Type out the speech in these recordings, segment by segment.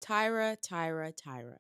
Tyra, Tyra, Tyra.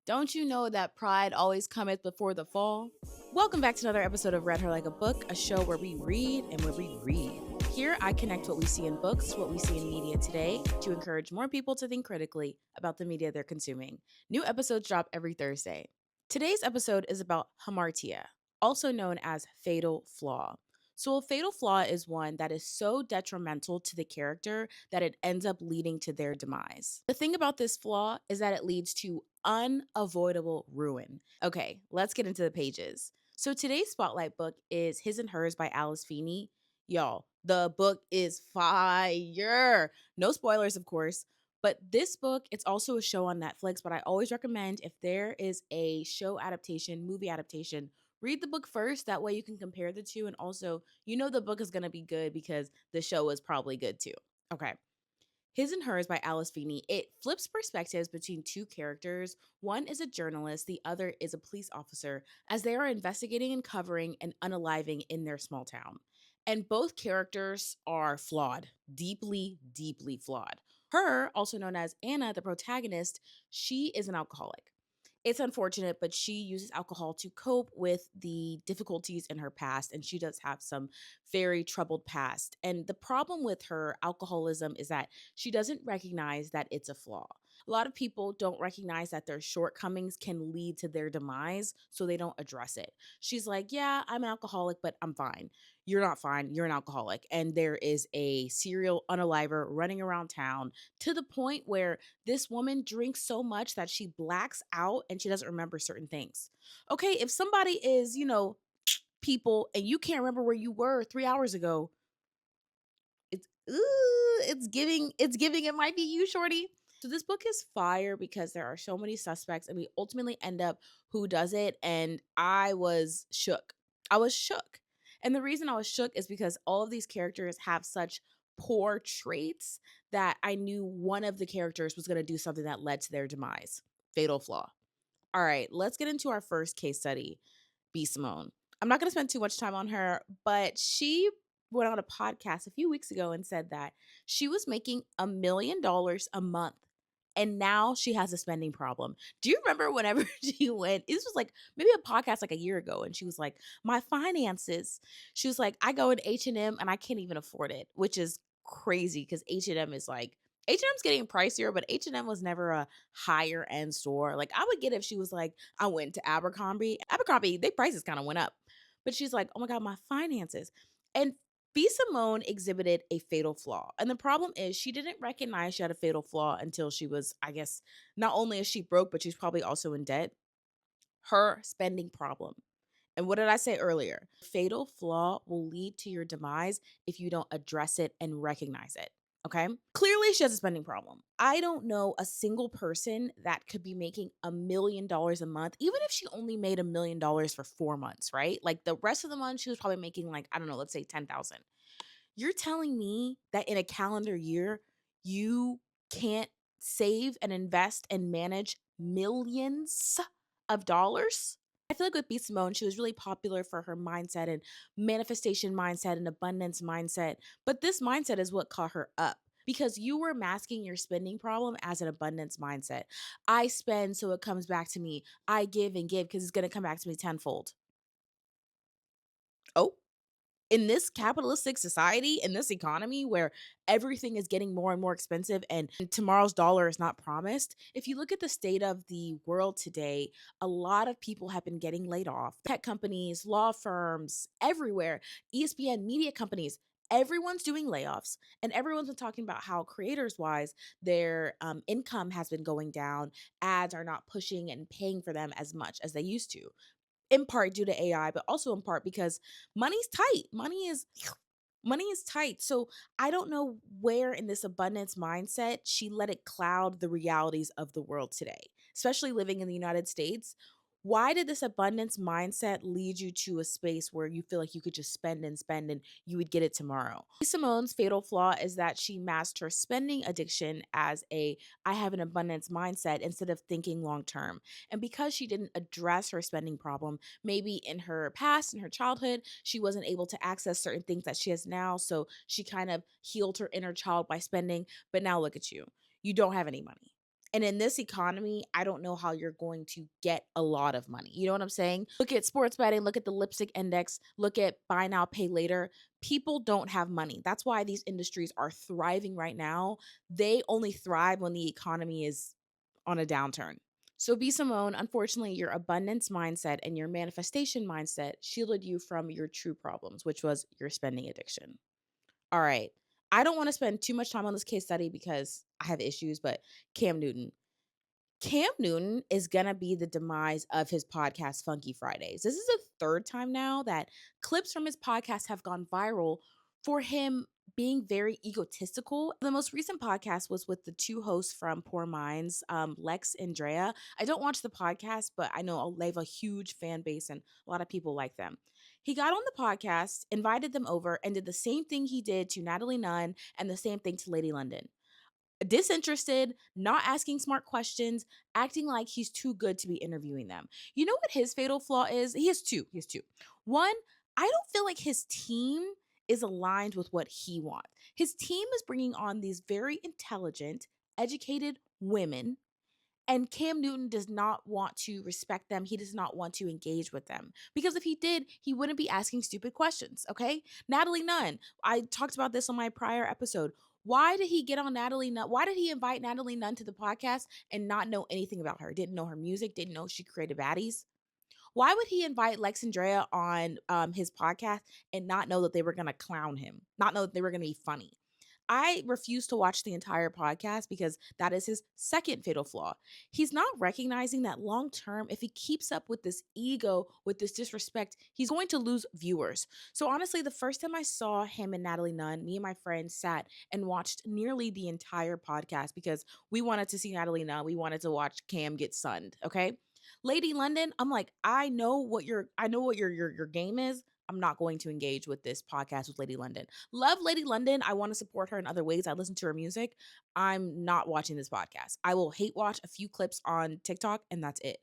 Don't you know that pride always cometh before the fall? Welcome back to another episode of Read Her Like a Book, a show where we read and where we read. Here, I connect what we see in books, what we see in media today, to encourage more people to think critically about the media they're consuming. New episodes drop every Thursday. Today's episode is about hamartia, also known as fatal flaw. So, a fatal flaw is one that is so detrimental to the character that it ends up leading to their demise. The thing about this flaw is that it leads to unavoidable ruin. Okay, let's get into the pages. So, today's spotlight book is His and Hers by Alice Feeney. Y'all, the book is fire. No spoilers, of course. But this book, it's also a show on Netflix. But I always recommend if there is a show adaptation, movie adaptation, read the book first. That way you can compare the two. And also, you know the book is going to be good because the show is probably good too. Okay. His and Hers by Alice Feeney. It flips perspectives between two characters. One is a journalist, the other is a police officer, as they are investigating and covering an unaliving in their small town. And both characters are flawed, deeply, deeply flawed. Her, also known as Anna, the protagonist, she is an alcoholic. It's unfortunate, but she uses alcohol to cope with the difficulties in her past, and she does have some very troubled past. And the problem with her alcoholism is that she doesn't recognize that it's a flaw. A lot of people don't recognize that their shortcomings can lead to their demise, so they don't address it. She's like, yeah, I'm an alcoholic, but I'm fine. You're not fine. You're an alcoholic. And there is a serial unaliver running around town to the point where this woman drinks so much that she blacks out and she doesn't remember certain things. Okay, if somebody is, people and you can't remember where you were 3 hours ago, it's giving it might be you, shorty. So this book is fire because there are so many suspects and we ultimately end up who does it, and I was shook. I was shook. And the reason I was shook is because all of these characters have such poor traits that I knew one of the characters was going to do something that led to their demise. Fatal flaw. All right, let's get into our first case study, B. Simone. I'm not going to spend too much time on her, but she went on a podcast a few weeks ago and said that she was making $1 million a month and now she has a spending problem. Do you remember whenever she went? This was like maybe a podcast like a year ago, and she was like, "My finances." She was like, "I go in H&M and I can't even afford it," which is crazy because H&M is like H&M's getting pricier, but H&M was never a higher end store. Like I would get if she was like, "I went to Abercrombie." Abercrombie, they prices kind of went up, but she's like, "Oh my god, my finances." And B. Simone exhibited a fatal flaw. And the problem is she didn't recognize she had a fatal flaw until she was, I guess, not only is she broke, but she's probably also in debt. Her spending problem. And what did I say earlier? Fatal flaw will lead to your demise if you don't address it and recognize it. Okay. Clearly, she has a spending problem. I don't know a single person that could be making $1 million a month, even if she only made $1 million for 4 months, right? Like the rest of the month, she was probably making like, I don't know, let's say 10,000. You're telling me that in a calendar year, you can't save and invest and manage millions of dollars? I feel like with B. Simone, she was really popular for her mindset and manifestation mindset and abundance mindset. But this mindset is what caught her up because you were masking your spending problem as an abundance mindset. I spend so it comes back to me. I give and give because it's going to come back to me tenfold. Oh, in this capitalistic society, in this economy where everything is getting more and more expensive and tomorrow's dollar is not promised, if you look at the state of the world today, a lot of people have been getting laid off. Tech companies, law firms, everywhere, ESPN, media companies. Everyone's doing layoffs, and everyone's been talking about how creators wise, their income has been going down. Ads are not pushing and paying for them as much as they used to, in part due to AI, but also in part because money's tight. Money is tight. So I don't know where in this abundance mindset she let it cloud the realities of the world today, especially living in the United States. Why did this abundance mindset lead you to a space where you feel like you could just spend and you would get it tomorrow? Simone's fatal flaw is that she masked her spending addiction as a I have an abundance mindset instead of thinking long term. And because she didn't address her spending problem, maybe in her past, in her childhood, she wasn't able to access certain things that she has now. So she kind of healed her inner child by spending. But now look at you. You don't have any money. And in this economy, I don't know how you're going to get a lot of money. You know what I'm saying? Look at sports betting, look at the lipstick index, look at buy now, pay later. People don't have money. That's why these industries are thriving right now. They only thrive when the economy is on a downturn. So, B. Simone, unfortunately, your abundance mindset and your manifestation mindset shielded you from your true problems, which was your spending addiction. All right. I don't want to spend too much time on this case study because I have issues, but Cam Newton. Cam Newton is going to be the demise of his podcast, Funky Fridays. This is the third time now that clips from his podcast have gone viral for him being very egotistical. The most recent podcast was with the two hosts from Poor Minds, Lex and Drea. I don't watch the podcast, but I know they have a huge fan base and a lot of people like them. He got on the podcast, invited them over, and did the same thing he did to Natalie Nunn and the same thing to Lady London. Disinterested, not asking smart questions, acting like he's too good to be interviewing them. You know what his fatal flaw is? He has two. He has two. One, I don't feel like his team is aligned with what he wants. His team is bringing on these very intelligent, educated women, and Cam Newton does not want to respect them. He does not want to engage with them. Because if he did, he wouldn't be asking stupid questions, okay? Natalie Nunn, I talked about this on my prior episode. Why did he get on Natalie Nunn? Why did he invite Natalie Nunn to the podcast and not know anything about her? Didn't know her music, didn't know she created baddies. Why would he invite Lex and Drea on his podcast and not know that they were going to clown him, not know that they were going to be funny? I refuse to watch the entire podcast because that is his second fatal flaw. He's not recognizing that long term, if he keeps up with this ego, with this disrespect, he's going to lose viewers. So, honestly, the first time I saw him and Natalie Nunn, me and my friends sat and watched nearly the entire podcast because we wanted to see Natalie Nunn. We wanted to watch Cam get sunned. Okay. Lady London, I'm like, I know what your game is. I'm not going to engage with this podcast with Lady London. Love Lady London. I want to support her in other ways. I listen to her music. I'm not watching this podcast. I will hate watch a few clips on TikTok and that's it.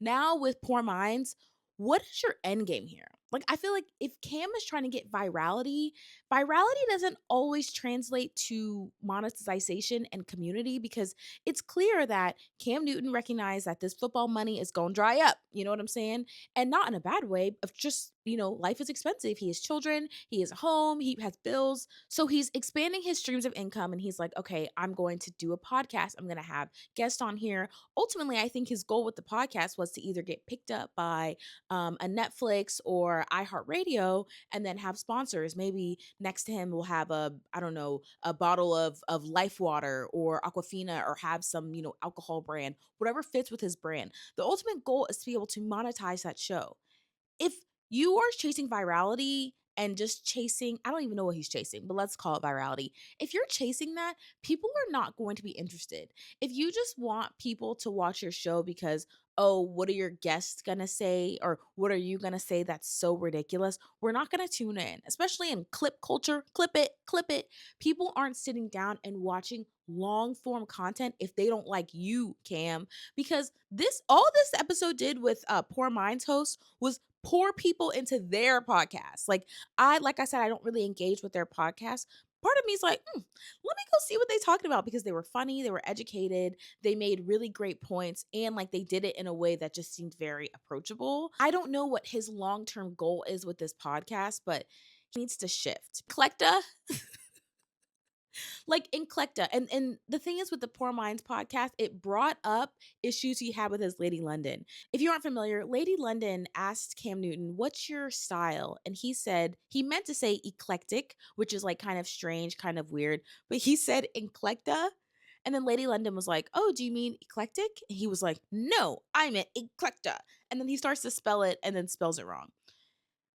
Now with Poor Minds, what is your end game here? Like, I feel like if Cam is trying to get virality, virality doesn't always translate to monetization and community because it's clear that Cam Newton recognized that this football money is going to dry up. You know what I'm saying? And not in a bad way, of just, life is expensive. He has children, he has a home, he has bills. So he's expanding his streams of income and he's like, okay, I'm going to do a podcast. I'm going to have guests on here. Ultimately, I think his goal with the podcast was to either get picked up by a Netflix or iHeartRadio and then have sponsors. Maybe next to him we'll have I don't know, a bottle of Life Water or Aquafina or have some, alcohol brand, whatever fits with his brand. The ultimate goal is to be able to monetize that show. If you are chasing virality and just chasing, I don't even know what he's chasing, but let's call it virality. If you're chasing that, people are not going to be interested. If you just want people to watch your show because, oh, what are your guests going to say? Or what are you going to say that's so ridiculous? We're not going to tune in, especially in clip culture. Clip it, clip it. People aren't sitting down and watching long form content if they don't like you, Cam, because all this episode did with Poor Minds host was pour people into their podcast. Like I said, I don't really engage with their podcast. Part of me is like, let me go see what they talked about because they were funny, they were educated, they made really great points, and like they did it in a way that just seemed very approachable. I don't know what his long-term goal is with this podcast, but he needs to shift. Collecta, like in Collecta. And the thing is with the Poor Minds podcast, it brought up issues he had with his Lady London. If you aren't familiar, Lady London asked Cam Newton, what's your style? And he said, he meant to say eclectic, which is like kind of strange, kind of weird, but he said eclecta. And then Lady London was like, oh, do you mean eclectic? And he was like, no, I meant eclecta. And then he starts to spell it and then spells it wrong.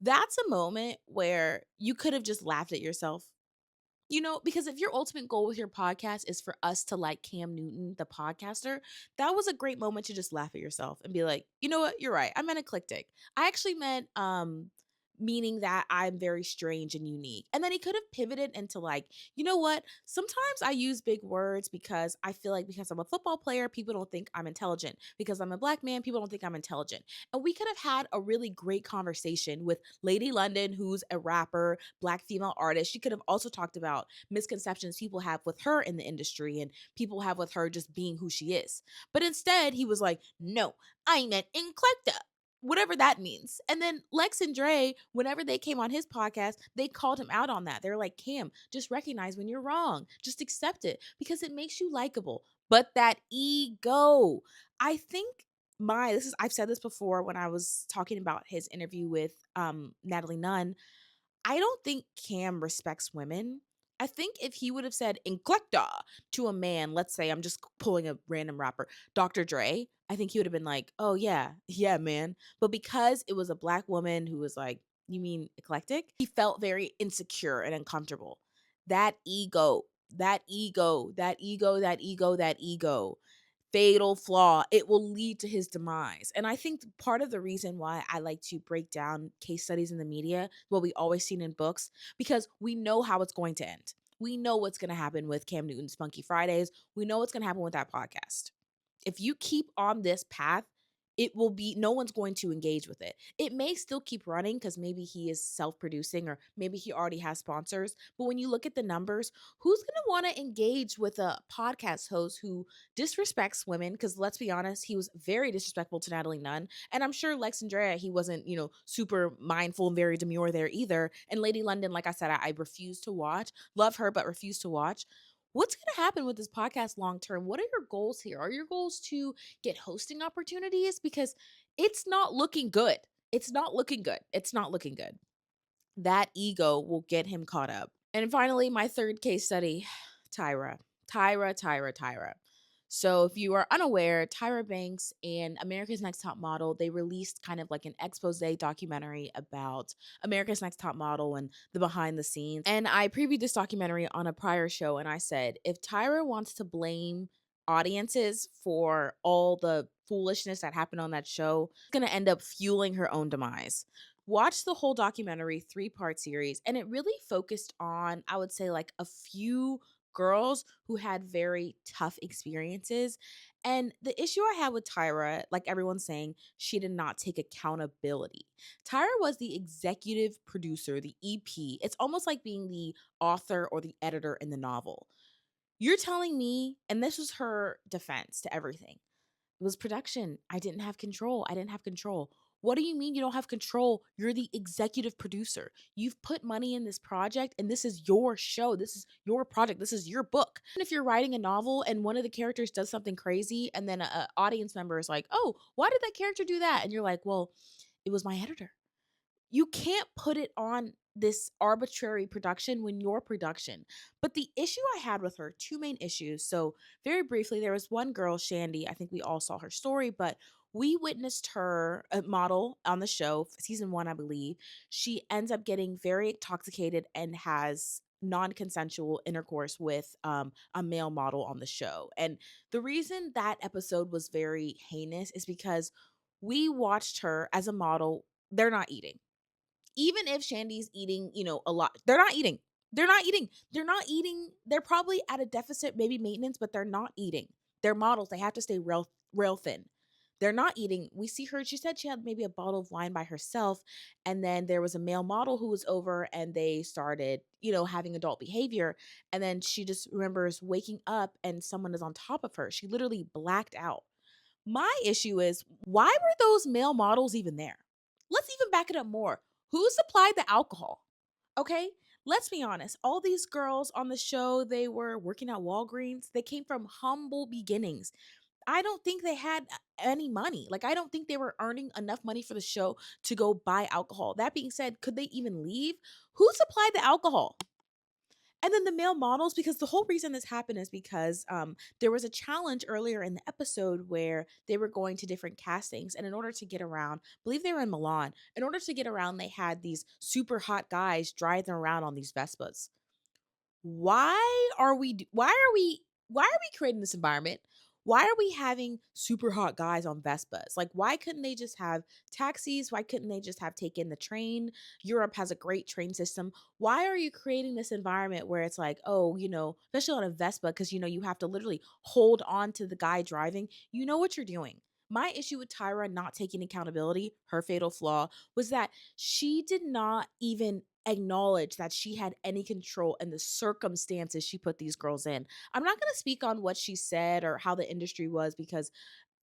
That's a moment where you could have just laughed at yourself. Because if your ultimate goal with your podcast is for us to like Cam Newton, the podcaster, that was a great moment to just laugh at yourself and be like, you know what, you're right. I meant eclectic. I actually meant meaning that I'm very strange and unique. And then he could have pivoted into like, you know what? Sometimes I use big words because I feel like because I'm a football player, people don't think I'm intelligent. Because I'm a black man, people don't think I'm intelligent. And we could have had a really great conversation with Lady London, who's a rapper, black female artist. She could have also talked about misconceptions people have with her in the industry and people have with her just being who she is. But instead, he was like, no, I meant eclecta, whatever that means. And then Lex and Dre, whenever they came on his podcast, they called him out on that. They're like, Cam, just recognize when you're wrong. Just accept it because it makes you likable. But that ego, I think I've said this before when I was talking about his interview with Natalie Nunn. I don't think Cam respects women. I think if he would have said "inclecta" to a man, let's say I'm just pulling a random rapper, Dr. Dre, I think he would have been like, "Oh yeah, yeah, man." But because it was a black woman who was like, "You mean eclectic?" He felt very insecure and uncomfortable. That ego, that ego, that ego, that ego, that ego, fatal flaw, it will lead to his demise. And I think part of the reason why I like to break down case studies in the media, what we always seen in books, because we know how it's going to end. We know what's going to happen with Cam Newton's Funky Fridays. We know what's going to happen with that podcast. If you keep on this path, it will be no one's going to engage with it. It may still keep running because maybe he is self-producing or maybe he already has sponsors. But when you look at the numbers, who's going to want to engage with a podcast host who disrespects women? Because let's be honest, he was very disrespectful to Natalie Nunn. And I'm sure Lex Andrea, he wasn't, super mindful and very demure there either. And Lady London, like I said, I refuse to watch. Love her, but refuse to watch. What's going to happen with this podcast long term? What are your goals here? Are your goals to get hosting opportunities? Because it's not looking good. It's not looking good. It's not looking good. That ego will get him caught up. And finally, my third case study, Tyra. Tyra. So if you are unaware, Tyra Banks and America's Next Top Model, they released kind of like an expose documentary about America's Next Top Model and the behind the scenes. And I previewed this documentary on a prior show and I said, if Tyra wants to blame audiences for all the foolishness that happened on that show, it's going to end up fueling her own demise. Watch the whole documentary, 3-part series, and it really focused on, I would say, like a few girls who had very tough experiences. And the issue I had with Tyra, like everyone's saying, she did not take accountability. Tyra was the executive producer, the EP. It's almost like being the author or the editor in the novel. You're telling me, and this was her defense to everything, it was production. I didn't have control. I didn't have control. What do you mean you don't have control? You're the executive producer. You've put money in this project, and this is your show. This is your project. This is your book. And if you're writing a novel and one of the characters does something crazy, and then a audience member is like, oh, why did that character do that? And you're like, well, it was my editor. You can't put it on this arbitrary production when you're production. But the issue I had with her, two main issues. So, very briefly, there was one girl, Shandy. I think we all saw her story, but we witnessed her, a model on the show, season 1, I believe. She ends up getting very intoxicated and has non-consensual intercourse with a male model on the show. And the reason that episode was very heinous is because we watched her as a model. They're not eating, even if Shandy's eating, a lot, they're not eating. They're not eating. They're not eating. They're probably at a deficit, maybe maintenance, but they're not eating. They're models. They have to stay real thin. They're not eating. We see her. She said she had maybe a bottle of wine by herself. And then there was a male model who was over and they started, having adult behavior. And then she just remembers waking up and someone is on top of her. She literally blacked out. My issue is, why were those male models even there? Let's even back it up more. Who supplied the alcohol? Okay, let's be honest. All these girls on the show, they were working at Walgreens. They came from humble beginnings. I don't think they had any money. Like, I don't think they were earning enough money for the show to go buy alcohol. That being said, could they even leave? Who supplied the alcohol? And then the male models, because the whole reason this happened is because there was a challenge earlier in the episode where they were going to different castings. And in order to get around, I believe they were in Milan. In order to get around, they had these super hot guys drive them around on these Vespas. Why are we creating this environment? Why are we having super hot guys on Vespas? Like, why couldn't they just have taxis? Why couldn't they just have taken the train? Europe has a great train system. Why are you creating this environment where it's like, oh, especially on a Vespa, because you have to literally hold on to the guy driving? You know what you're doing. My issue with Tyra not taking accountability, her fatal flaw, was that she did not even acknowledge that she had any control in the circumstances she put these girls in. I'm not going to speak on what she said or how the industry was, because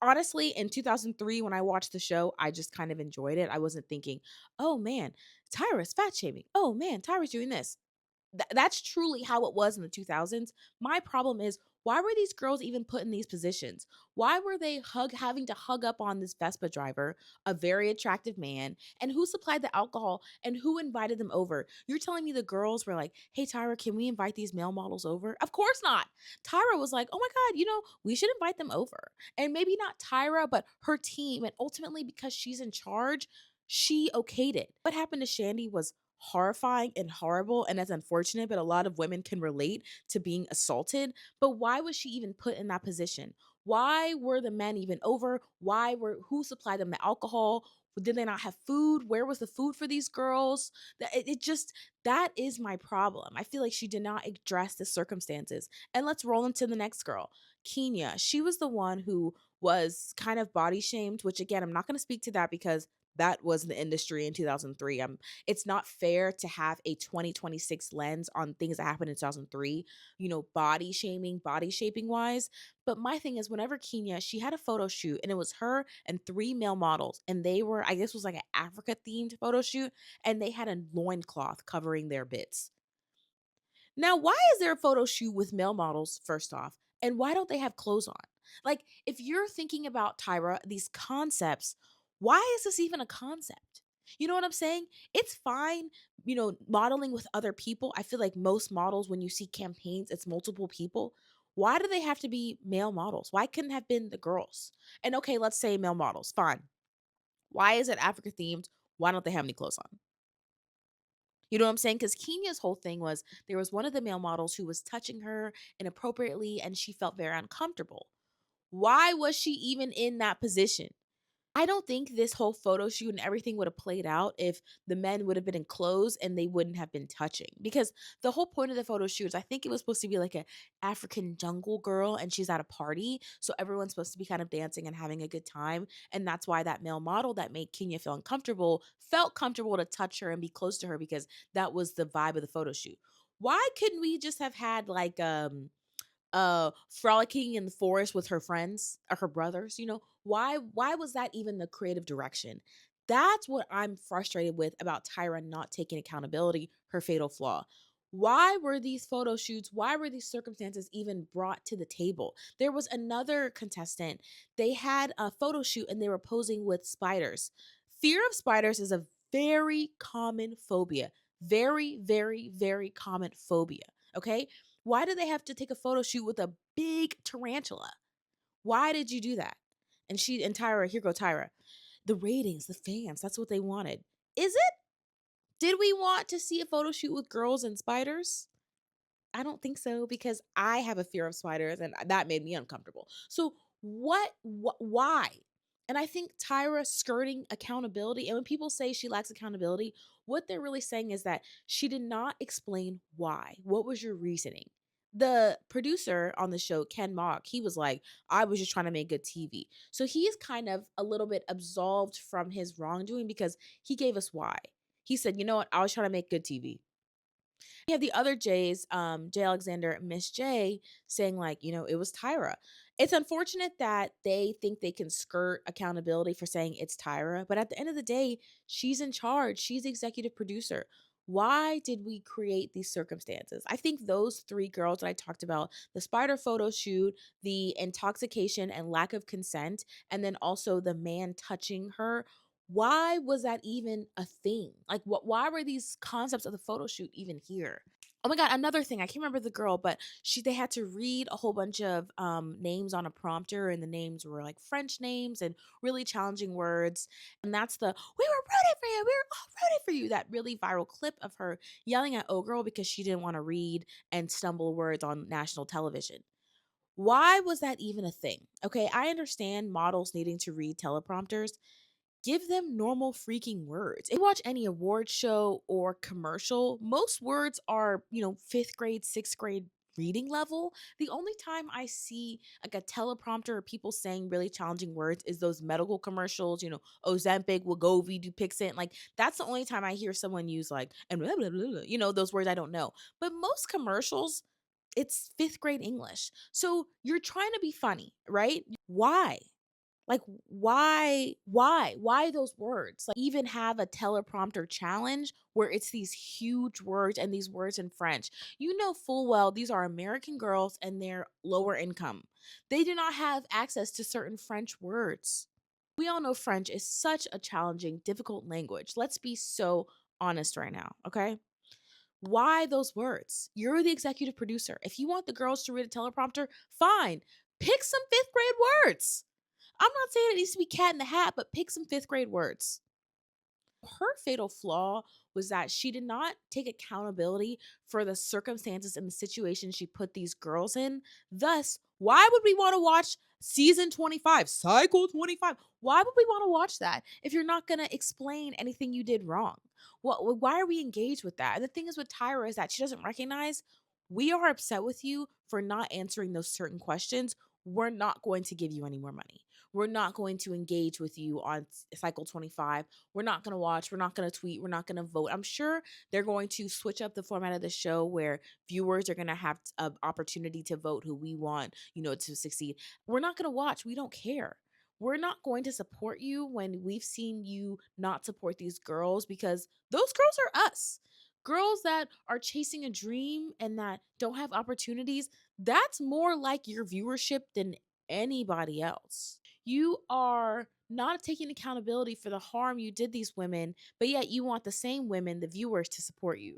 honestly, in 2003, when I watched the show, I just kind of enjoyed it. I wasn't thinking, oh man, Tyra's fat shaming. Oh man, Tyra's doing this. That's truly how it was in the 2000s. My problem is, why were these girls even put in these positions? Why were they having to hug up on this Vespa driver, a very attractive man, and who supplied the alcohol and who invited them over? You're telling me the girls were like, "Hey Tyra, can we invite these male models over?" Of course not. Tyra was like, "Oh my god, we should invite them over." And maybe not Tyra, but her team, and ultimately because she's in charge, she okayed it. What happened to Shandy was horrifying and horrible, and that's unfortunate, but a lot of women can relate to being assaulted. But why was she even put in that position? Why were the men even over? Who supplied them the alcohol? Did they not have food? Where was the food for these girls? That is my problem. I feel like she did not address the circumstances. And let's roll into the next girl, Kenya. She was the one who was kind of body shamed, which again, I'm not going to speak to that because that was the industry in 2003. It's not fair to have a 2026 lens on things that happened in 2003, body shaming, body shaping wise. But my thing is, whenever Kenya, she had a photo shoot and it was her and three male models, and they were, I guess, it was like an Africa themed photo shoot, and they had a loincloth covering their bits. Now, why is there a photo shoot with male models, first off? And why don't they have clothes on? Like, if you're thinking about Tyra, these concepts, why is this even a concept? You know what I'm saying? It's fine, modeling with other people. I feel like most models, when you see campaigns, it's multiple people. Why do they have to be male models? Why couldn't have been the girls? And okay, let's say male models, fine. Why is it Africa themed? Why don't they have any clothes on? You know what I'm saying? Because Kenya's whole thing was, there was one of the male models who was touching her inappropriately and she felt very uncomfortable. Why was she even in that position? I don't think this whole photo shoot and everything would have played out if the men would have been in clothes and they wouldn't have been touching. Because the whole point of the photo shoot is, I think it was supposed to be like a African jungle girl and she's at a party. So everyone's supposed to be kind of dancing and having a good time. And that's why that male model that made Kenya feel uncomfortable felt comfortable to touch her and be close to her, because that was the vibe of the photo shoot. Why couldn't we just have had like frolicking in the forest with her friends or her brothers? Why was that even the creative direction? That's what I'm frustrated with about Tyra not taking accountability, her fatal flaw. Why were these photo shoots, why were these circumstances even brought to the table? There was another contestant, they had a photo shoot and they were posing with spiders. Fear of spiders is a very common phobia, very, very, very common phobia. Okay, why do they have to take a photo shoot with a big tarantula? Why did you do that? And Tyra, here go Tyra. The ratings, the fans, that's what they wanted. Is it? Did we want to see a photo shoot with girls and spiders? I don't think so, because I have a fear of spiders and that made me uncomfortable. So why? And I think Tyra skirting accountability, and when people say she lacks accountability, what they're really saying is that she did not explain why. What was your reasoning? The producer on the show, Ken Mock, he was like, I was just trying to make good TV. So he's kind of a little bit absolved from his wrongdoing because he gave us why. He said, you know what, I was trying to make good TV. You have the other J's, Jay Alexander, Miss J, saying like, it was Tyra. It's unfortunate that they think they can skirt accountability for saying it's Tyra, but at the end of the day, she's in charge. She's the executive producer. Why did we create these circumstances? I think those three girls that I talked about, the spider photo shoot, the intoxication and lack of consent, and then also the man touching her, why was that even a thing? Like, why were these concepts of the photo shoot even here? Oh my god, another thing, I can't remember the girl, but they had to read a whole bunch of names on a prompter, and the names were like French names and really challenging words. And that's the "we were rooting for you, we were all rooting for you," that really viral clip of her yelling at O Girl because she didn't want to read and stumble words on national television. Why was that even a thing? Okay, I understand models needing to read teleprompters. Give them normal freaking words. If you watch any award show or commercial, most words are, fifth grade, sixth grade reading level. The only time I see like a teleprompter or people saying really challenging words is those medical commercials, Ozempic, Wegovy, Dupixent. Like that's the only time I hear someone use like, and blah, blah, blah, blah, those words I don't know. But most commercials, it's fifth grade English. So you're trying to be funny, right? Why? Like, why those words? Like, even have a teleprompter challenge where it's these huge words and these words in French. You know full well these are American girls and they're lower income. They do not have access to certain French words. We all know French is such a challenging, difficult language. Let's be so honest right now, okay? Why those words? You're the executive producer. If you want the girls to read a teleprompter, fine. Pick some fifth grade words. I'm not saying it needs to be cat in the hat, but pick some fifth grade words. Her fatal flaw was that she did not take accountability for the circumstances and the situation she put these girls in. Thus, why would we want to watch season 25, cycle 25? Why would we want to watch that if you're not going to explain anything you did wrong? Why are we engaged with that? And the thing is with Tyra is that she doesn't recognize we are upset with you for not answering those certain questions. We're not going to give you any more money. We're not going to engage with you on cycle 25. We're not going to watch. We're not going to tweet. We're not going to vote. I'm sure they're going to switch up the format of the show where viewers are going to have an opportunity to vote who we want, to succeed. We're not going to watch. We don't care. We're not going to support you when we've seen you not support these girls because those girls are us. Girls that are chasing a dream and that don't have opportunities, that's more like your viewership than anybody else. You are not taking accountability for the harm you did these women, but yet you want the same women, the viewers, to support you.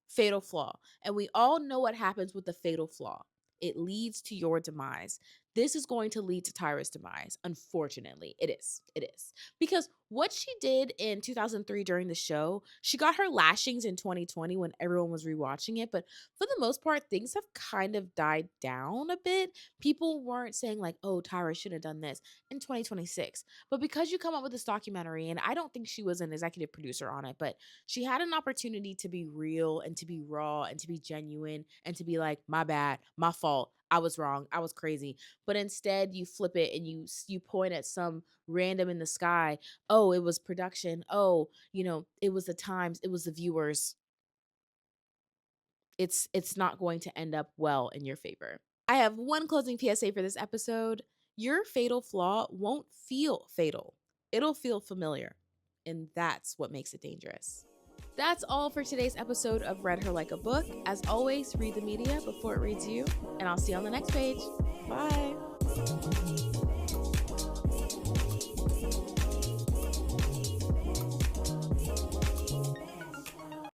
Fatal flaw. And we all know what happens with the fatal flaw. It leads to your demise. This is going to lead to Tyra's demise. Unfortunately, it is. It is. Because what she did in 2003 during the show, she got her lashings in 2020 when everyone was rewatching it. But for the most part, things have kind of died down a bit. People weren't saying like, oh, Tyra should have done this in 2026. But because you come up with this documentary, and I don't think she was an executive producer on it, but she had an opportunity to be real and to be raw and to be genuine and to be like, my bad, my fault. I was wrong. I was crazy. But instead you flip it and you point at some random in the sky. Oh, it was production. Oh, it was the times, it was the viewers. It's not going to end up well in your favor. I have one closing PSA for this episode. Your fatal flaw won't feel fatal. It'll feel familiar. And that's what makes it dangerous. That's all for today's episode of Read Her Like a Book. As always, read the media before it reads you, and I'll see you on the next page. Bye.